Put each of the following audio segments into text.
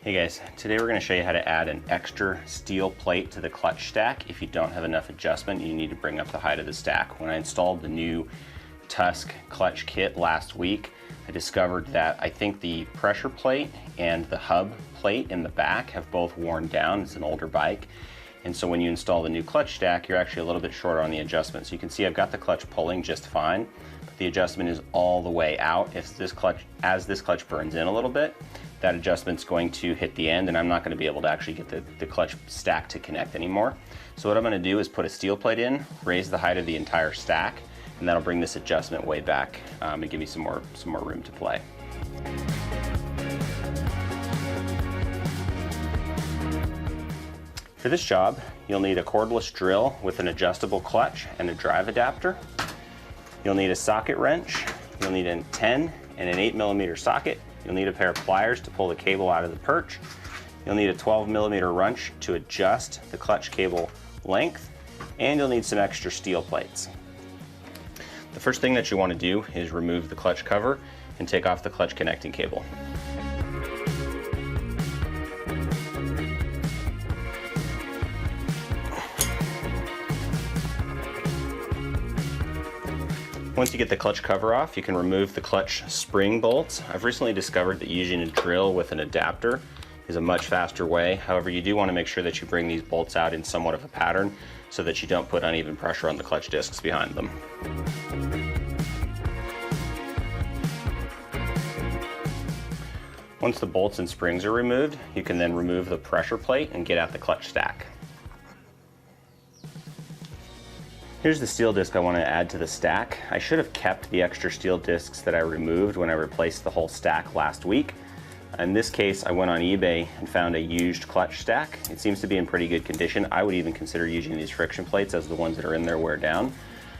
Hey guys, today we're going to show you how to add an extra steel plate to the clutch stack. If you don't have enough adjustment, you need to bring up the height of the stack. When I installed the new Tusk clutch kit last week, I discovered that I think the pressure plate and the hub plate in the back have both worn down. It's an older bike. And so when you install the new clutch stack, you're actually a little bit shorter on the adjustment. So you can see I've got the clutch pulling just fine, but the adjustment is all the way out. As this clutch burns in a little bit, that adjustment's going to hit the end and I'm not going to be able to actually get the clutch stack to connect anymore. So what I'm going to do is put a steel plate in, raise the height of the entire stack, and that'll bring this adjustment way back and give me some more room to play. For this job, you'll need a cordless drill with an adjustable clutch and a drive adapter. You'll need a socket wrench. You'll need a 10 and an 8mm socket. You'll need a pair of pliers to pull the cable out of the perch. You'll need a 12mm wrench to adjust the clutch cable length, and you'll need some extra steel plates. The first thing that you want to do is remove the clutch cover and take off the clutch connecting cable. Once you get the clutch cover off, you can remove the clutch spring bolts. I've recently discovered that using a drill with an adapter is a much faster way. However, you do want to make sure that you bring these bolts out in somewhat of a pattern so that you don't put uneven pressure on the clutch discs behind them. Once the bolts and springs are removed, you can then remove the pressure plate and get at the clutch stack. Here's the steel disc I want to add to the stack. I should have kept the extra steel discs that I removed when I replaced the whole stack last week. In this case, I went on eBay and found a used clutch stack. It seems to be in pretty good condition. I would even consider using these friction plates as the ones that are in there wear down.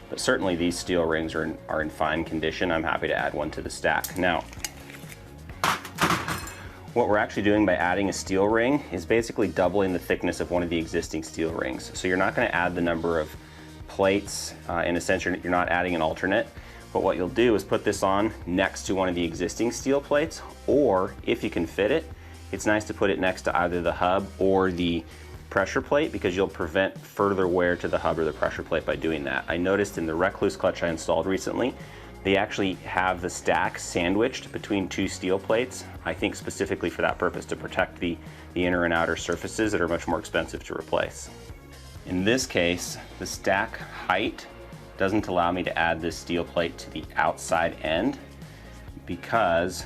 But certainly these steel rings are in fine condition. I'm happy to add one to the stack. Now, what we're actually doing by adding a steel ring is basically doubling the thickness of one of the existing steel rings. So you're not going to add the number of plates. In a sense, you're not adding an alternate, but what you'll do is put this on next to one of the existing steel plates, or if you can fit it, it's nice to put it next to either the hub or the pressure plate because you'll prevent further wear to the hub or the pressure plate by doing that. I noticed in the Recluse clutch I installed recently, they actually have the stack sandwiched between two steel plates, I think specifically for that purpose, to protect the inner and outer surfaces that are much more expensive to replace. In this case, the stack height doesn't allow me to add this steel plate to the outside end because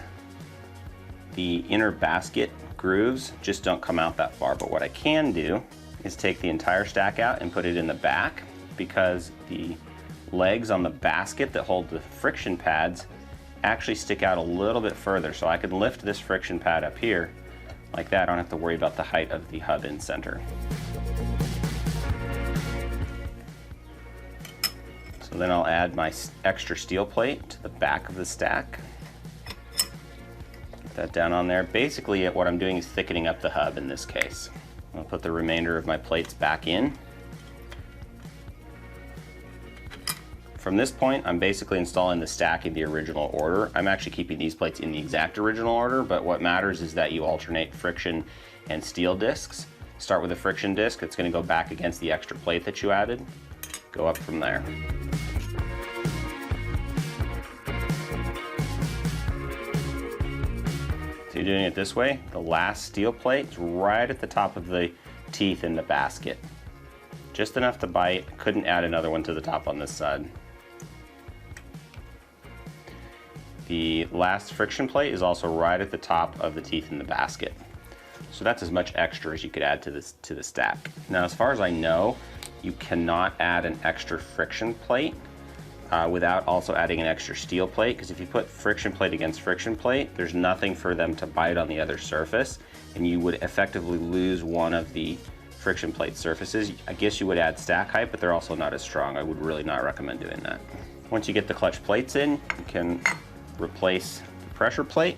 the inner basket grooves just don't come out that far. But what I can do is take the entire stack out and put it in the back because the legs on the basket that hold the friction pads actually stick out a little bit further. So I can lift this friction pad up here like that. I don't have to worry about the height of the hub in center. So then I'll add my extra steel plate to the back of the stack. Get that down on there. Basically what I'm doing is thickening up the hub in this case. I'll put the remainder of my plates back in. From this point, I'm basically installing the stack in the original order. I'm actually keeping these plates in the exact original order, but what matters is that you alternate friction and steel discs. Start with a friction disc. It's going to go back against the extra plate that you added. Go up from there. So you're doing it this way. The last steel plate is right at the top of the teeth in the basket. Just enough to bite. Couldn't add another one to the top on this side. The last friction plate is also right at the top of the teeth in the basket. So that's as much extra as you could add to the stack. Now, as far as I know, you cannot add an extra friction plate without also adding an extra steel plate, because if you put friction plate against friction plate, there's nothing for them to bite on the other surface, and you would effectively lose one of the friction plate surfaces. I guess you would add stack height, but they're also not as strong. I would really not recommend doing that. Once you get the clutch plates in, you can replace the pressure plate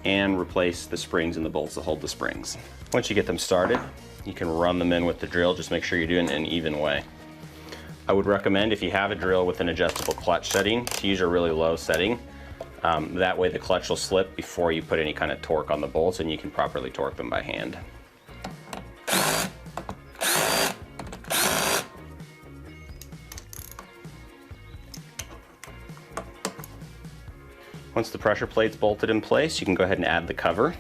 and replace the springs and the bolts that hold the springs. Once you get them started, you can run them in with the drill. Just make sure you're doing it in an even way. I would recommend, if you have a drill with an adjustable clutch setting, to use a really low setting. That way the clutch will slip before you put any kind of torque on the bolts, and you can properly torque them by hand. Once the pressure plate's bolted in place, you can go ahead and add the cover.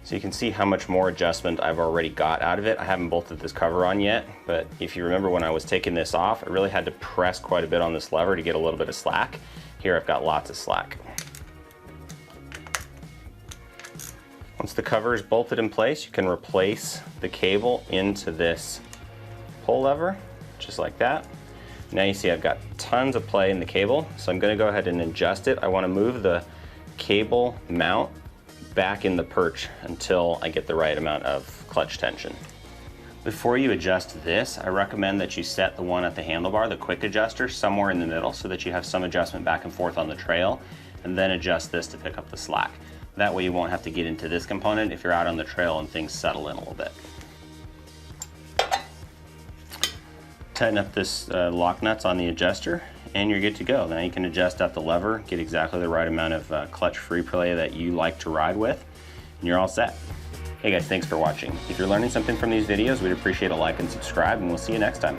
So you can see how much more adjustment I've already got out of it. I haven't bolted this cover on yet, but if you remember when I was taking this off, I really had to press quite a bit on this lever to get a little bit of slack. Here I've got lots of slack. Once the cover is bolted in place, you can replace the cable into this pull lever, just like that. Now you see I've got tons of play in the cable, so I'm going to go ahead and adjust it. I want to move the cable mount back in the perch until I get the right amount of clutch tension. Before you adjust this, I recommend that you set the one at the handlebar, the quick adjuster, somewhere in the middle so that you have some adjustment back and forth on the trail, and then adjust this to pick up the slack. That way you won't have to get into this component if you're out on the trail and things settle in a little bit. Tighten up this lock nuts on the adjuster and you're good to go. Now you can adjust out the lever, get exactly the right amount of clutch free play that you like to ride with, and you're all set. Hey guys, thanks for watching. If you're learning something from these videos, we'd appreciate a like and subscribe, and we'll see you next time.